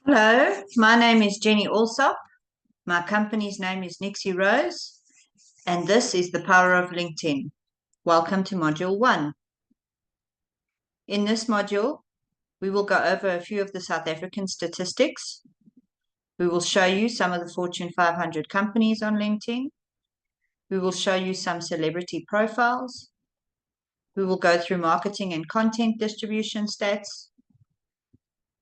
Hello, my name is Jenny Alsop. My company's name is Nixie Rose, and this is the power of LinkedIn. Welcome to Module 1. In this module, we will go over a few of the South African statistics. We will show you some of the Fortune 500 companies on LinkedIn. We will show you some celebrity profiles. We will go through marketing and content distribution stats.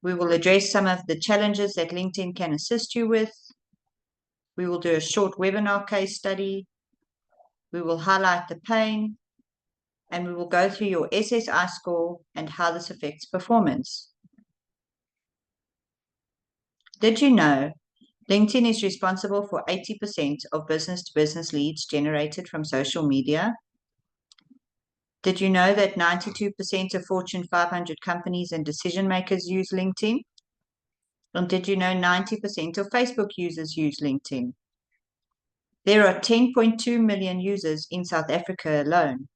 We will address some of the challenges that LinkedIn can assist you with. We will do a short webinar case study. We will highlight the pain, and we will go through your SSI score and how this affects performance. Did you know LinkedIn is responsible for 80% of business-to-business leads generated from social media? Did you know that 92% of Fortune 500 companies and decision makers use LinkedIn? And did you know 90% of Facebook users use LinkedIn? There are 10.2 million users in South Africa alone.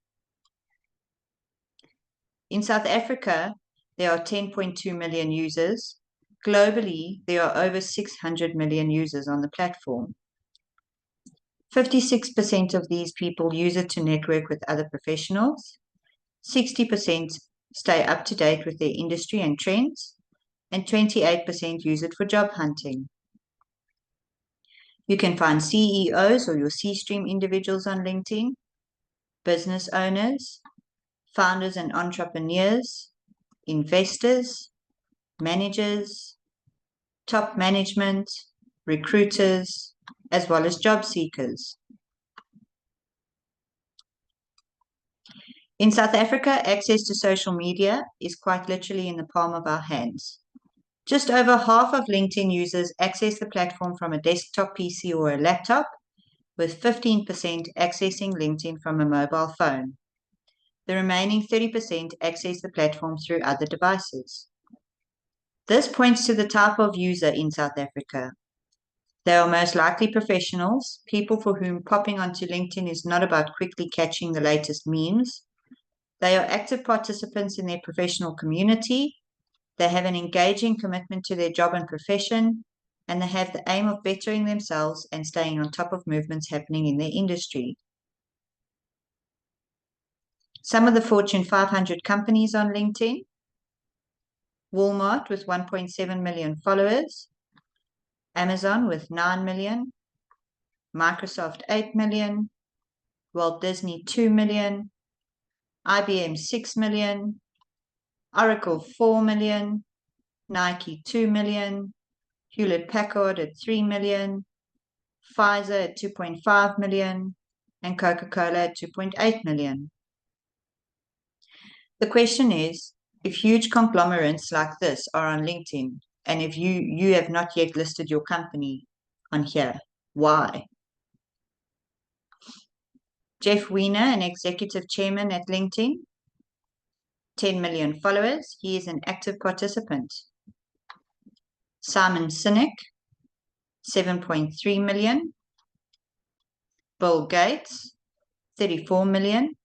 In South Africa, there are 10.2 million users. Globally, there are over 600 million users on the platform. 56% of these people use it to network with other professionals. 60% stay up to date with their industry and trends, and 28% use it for job hunting. You can find CEOs or your C-stream individuals on LinkedIn, business owners, founders and entrepreneurs, investors, managers, top management, recruiters, as well as job seekers. In South Africa, access to social media is quite literally in the palm of our hands. Just over half of LinkedIn users access the platform from a desktop PC or a laptop, with 15% accessing LinkedIn from a mobile phone. The remaining 30% access the platform through other devices. This points to the type of user in South Africa. They are most likely professionals, people for whom popping onto LinkedIn is not about quickly catching the latest memes. They are active participants in their professional community. They have an engaging commitment to their job and profession, and they have the aim of bettering themselves and staying on top of movements happening in their industry. Some of the Fortune 500 companies on LinkedIn: Walmart with 1.7 million followers, Amazon with 9 million, Microsoft 8 million, Walt Disney 2 million, IBM 6 million, Oracle 4 million, Nike 2 million, Hewlett Packard at 3 million, Pfizer at 2.5 million, and Coca-Cola at 2.8 million. The question is, if huge conglomerates like this are on LinkedIn, and if you have not yet listed your company on here, why? Jeff Weiner, an executive chairman at LinkedIn, 10 million followers. He is an active participant. Simon Sinek, 7.3 million. Bill Gates, 34 million.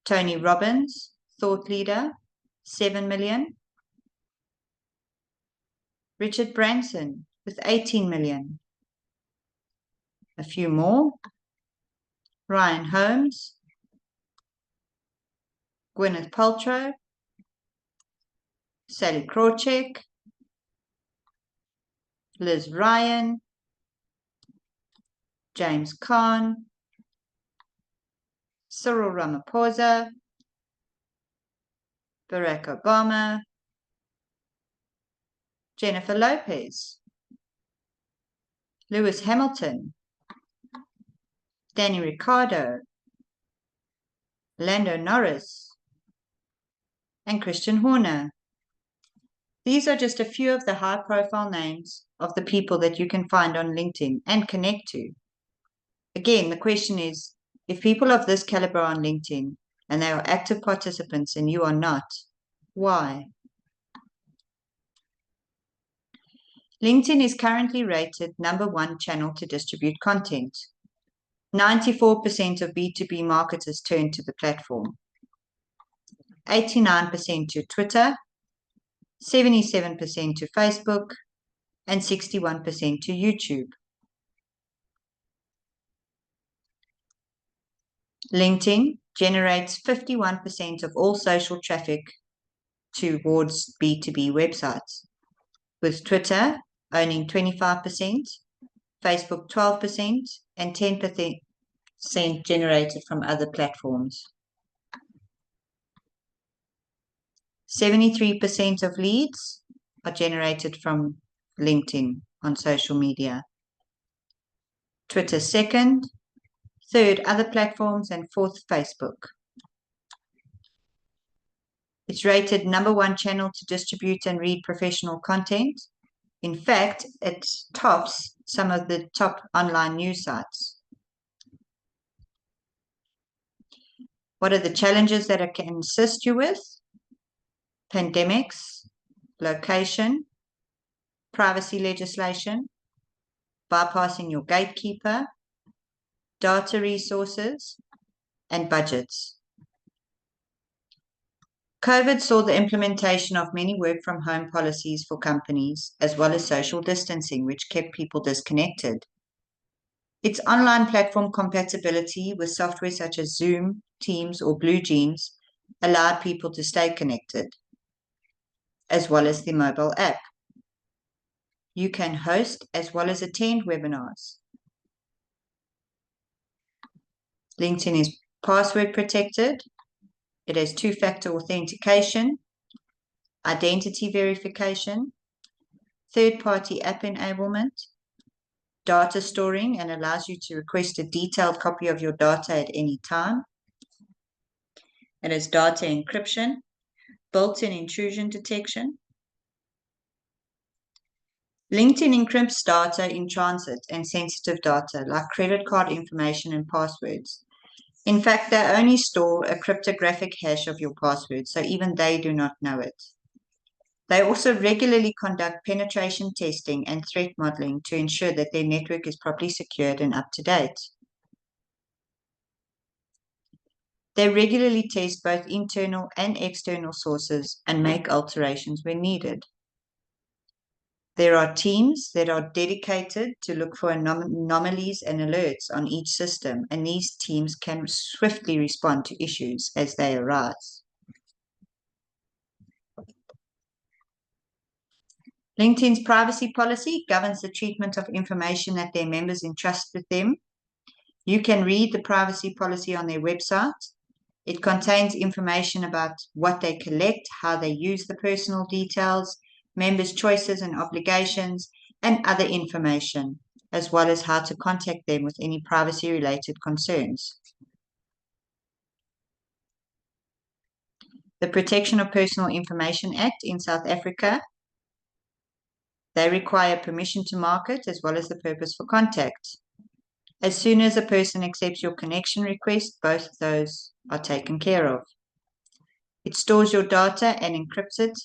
Tony Robbins, thought leader, 7 million. Richard Branson with 18 million. A few more. Ryan Holmes, Gwyneth Paltrow, Sally Krawcheck, Liz Ryan, James Caan, Cyril Ramaphosa, Barack Obama, Jennifer Lopez, Lewis Hamilton, Danny Ricciardo, Lando Norris, and Christian Horner. These are just a few of the high-profile names of the people that you can find on LinkedIn and connect to. Again, the question is, if people of this caliber are on LinkedIn and they are active participants and you are not, why? LinkedIn is currently rated #1 channel to distribute content. 94% of B2B marketers turn to the platform. 89% to Twitter, 77% to Facebook, and 61% to YouTube. LinkedIn generates 51% of all social traffic towards B2B websites, with Twitter owning 25%, Facebook 12%, and 10% generated from other platforms. 73% of leads are generated from LinkedIn on social media. Twitter second, third other platforms, and fourth Facebook. It's rated #1 channel to distribute and read professional content. In fact, it tops some of the top online news sites. What are the challenges that it can assist you with? Pandemics, location, privacy legislation, bypassing your gatekeeper, data resources, and budgets. COVID saw the implementation of many work-from-home policies for companies, as well as social distancing, which kept people disconnected. Its online platform compatibility with software such as Zoom, Teams, or BlueJeans allowed people to stay connected, as well as the mobile app. You can host as well as attend webinars. LinkedIn is password protected. It has two-factor authentication, identity verification, third-party app enablement, data storing, and allows you to request a detailed copy of your data at any time. It has data encryption, built-in intrusion detection. LinkedIn encrypts data in transit and sensitive data like credit card information and passwords. In fact, they only store a cryptographic hash of your password, so even they do not know it. They also regularly conduct penetration testing and threat modeling to ensure that their network is properly secured and up to date. They regularly test both internal and external sources and make alterations when needed. There are teams that are dedicated to look for anomalies and alerts on each system, and these teams can swiftly respond to issues as they arise. LinkedIn's privacy policy governs the treatment of information that their members entrust with them. You can read the privacy policy on their website. It contains information about what they collect, how they use the personal details, members' choices and obligations, and other information, as well as how to contact them with any privacy-related concerns. The Protection of Personal Information Act in South Africa, they require permission to market as well as the purpose for contact. As soon as a person accepts your connection request, both of those are taken care of. It stores your data and encrypts it.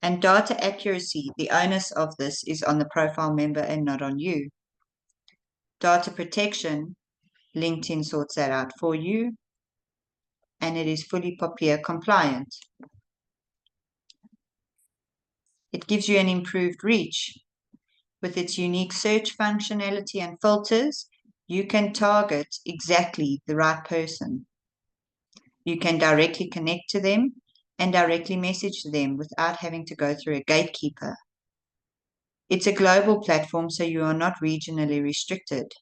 And data accuracy, the onus of this is on the profile member and not on you. Data protection, LinkedIn sorts that out for you, and it is fully POPIA compliant. It gives you an improved reach. With its unique search functionality and filters, you can target exactly the right person. You can directly connect to them and directly message them without having to go through a gatekeeper. It's a global platform, so you are not regionally restricted,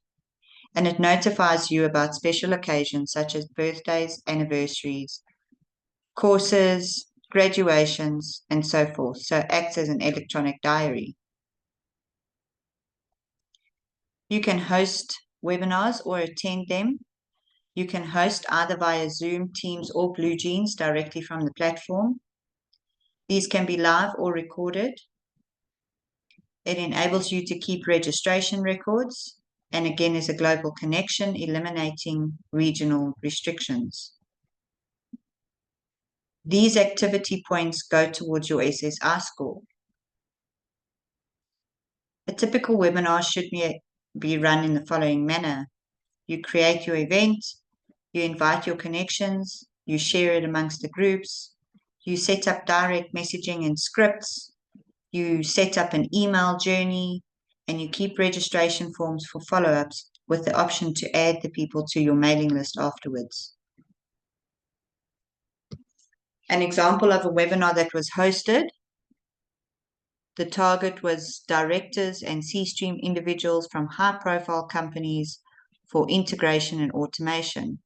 and it notifies you about special occasions such as birthdays, anniversaries, courses, graduations, and so forth, so it acts as an electronic diary. You can host webinars or attend them. You can host either via Zoom, Teams, or BlueJeans directly from the platform. These can be live or recorded. It enables you to keep registration records, and again is a global connection, eliminating regional restrictions. These activity points go towards your SSI score. A typical webinar should be run in the following manner. You create your event, you invite your connections, you share it amongst the groups, You set up direct messaging and scripts. You set up an email journey, and you keep registration forms for follow-ups with the option to add the people to your mailing list afterwards. An example of a webinar that was hosted. The target was directors and C-stream individuals from high-profile companies for integration and automation.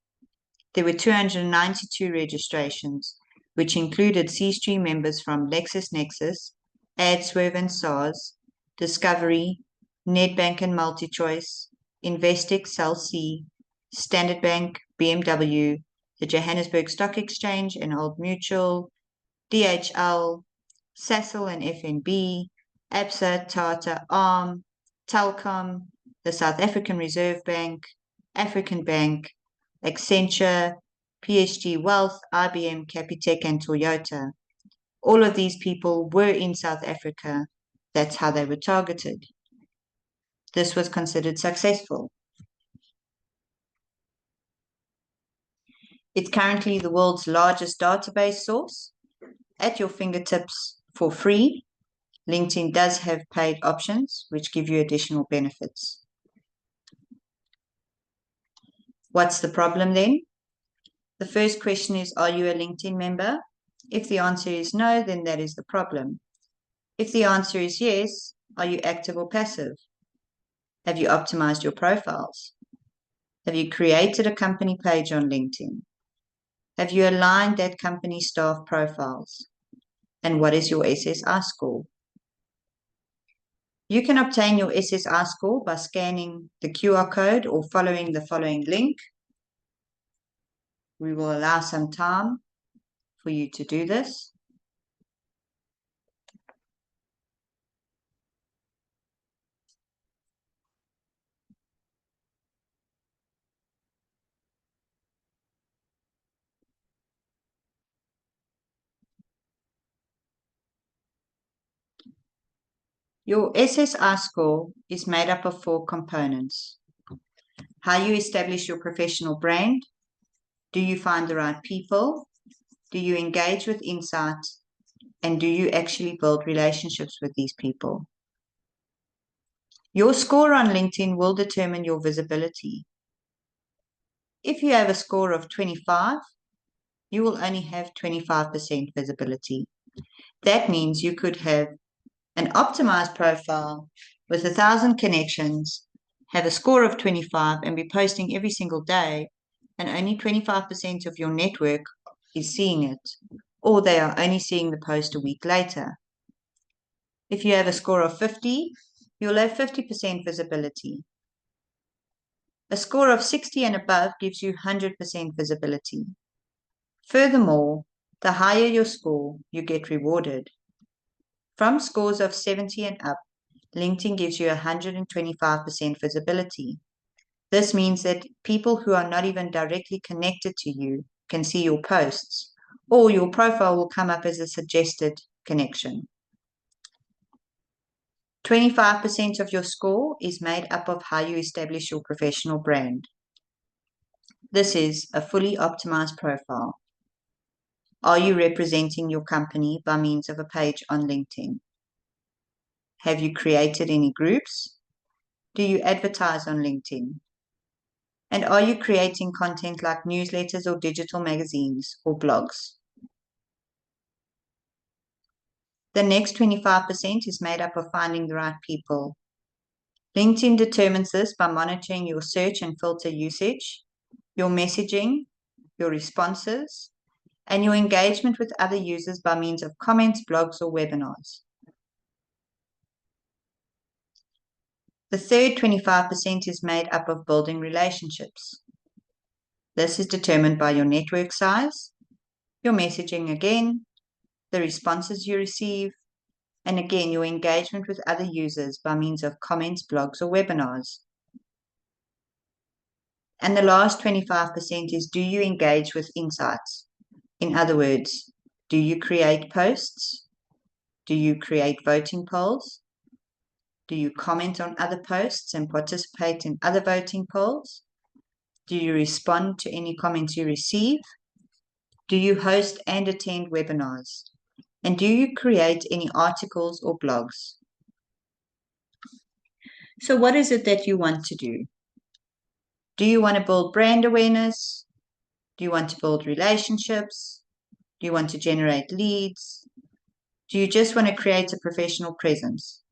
There were 292 registrations, which included C-stream members from LexisNexis, AdSwerve and SARS, Discovery, Nedbank and MultiChoice, Investec, Cell C, Standard Bank, BMW, the Johannesburg Stock Exchange and Old Mutual, DHL, Sasol and FNB, Absa, Tata, ARM, Telkom, the South African Reserve Bank, African Bank, Accenture, PSG Wealth, IBM, Capitec, and Toyota. All of these people were in South Africa. That's how they were targeted. This was considered successful. It's currently the world's largest database source. At your fingertips for free, LinkedIn does have paid options, which give you additional benefits. What's the problem then? The first question is, are you a LinkedIn member? If the answer is no, then that is the problem. If the answer is yes, are you active or passive? Have you optimized your profiles? Have you created a company page on LinkedIn? Have you aligned that company staff profiles? And what is your SSI score? You can obtain your SSI score by scanning the QR code or following the following link. We will allow some time for you to do this. Your SSI score is made up of 4 components. How you establish your professional brand. Do you find the right people? Do you engage with insights? And do you actually build relationships with these people? Your score on LinkedIn will determine your visibility. If you have a score of 25, you will only have 25% visibility. That means you could have an optimized profile with 1,000 connections, have a score of 25 and be posting every single day, and only 25% of your network is seeing it, or they are only seeing the post a week later. If you have a score of 50, you'll have 50% visibility. A score of 60 and above gives you 100% visibility. Furthermore, the higher your score, you get rewarded. From scores of 70 and up, LinkedIn gives you 125% visibility. This means that people who are not even directly connected to you can see your posts, or your profile will come up as a suggested connection. 25% of your score is made up of how you establish your professional brand. This is a fully optimized profile. Are you representing your company by means of a page on LinkedIn? Have you created any groups? Do you advertise on LinkedIn? And are you creating content like newsletters or digital magazines or blogs? The next 25% is made up of finding the right people. LinkedIn determines this by monitoring your search and filter usage, your messaging, your responses, and your engagement with other users by means of comments, blogs, or webinars. The third 25% is made up of building relationships. This is determined by your network size, your messaging again, the responses you receive, and again, your engagement with other users by means of comments, blogs, or webinars. And the last 25% is, do you engage with insights? In other words, do you create posts? Do you create voting polls? Do you comment on other posts and participate in other voting polls? Do you respond to any comments you receive? Do you host and attend webinars? And do you create any articles or blogs? So what is it that you want to do? Do you want to build brand awareness? Do you want to build relationships? Do you want to generate leads? Do you just want to create a professional presence?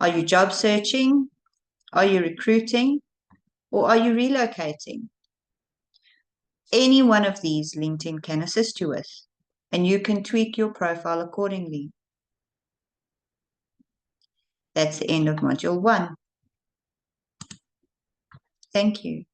Are you job searching? Are you recruiting? Or are you relocating? Any one of these LinkedIn can assist you with, and you can tweak your profile accordingly. That's the end of Module 1. Thank you.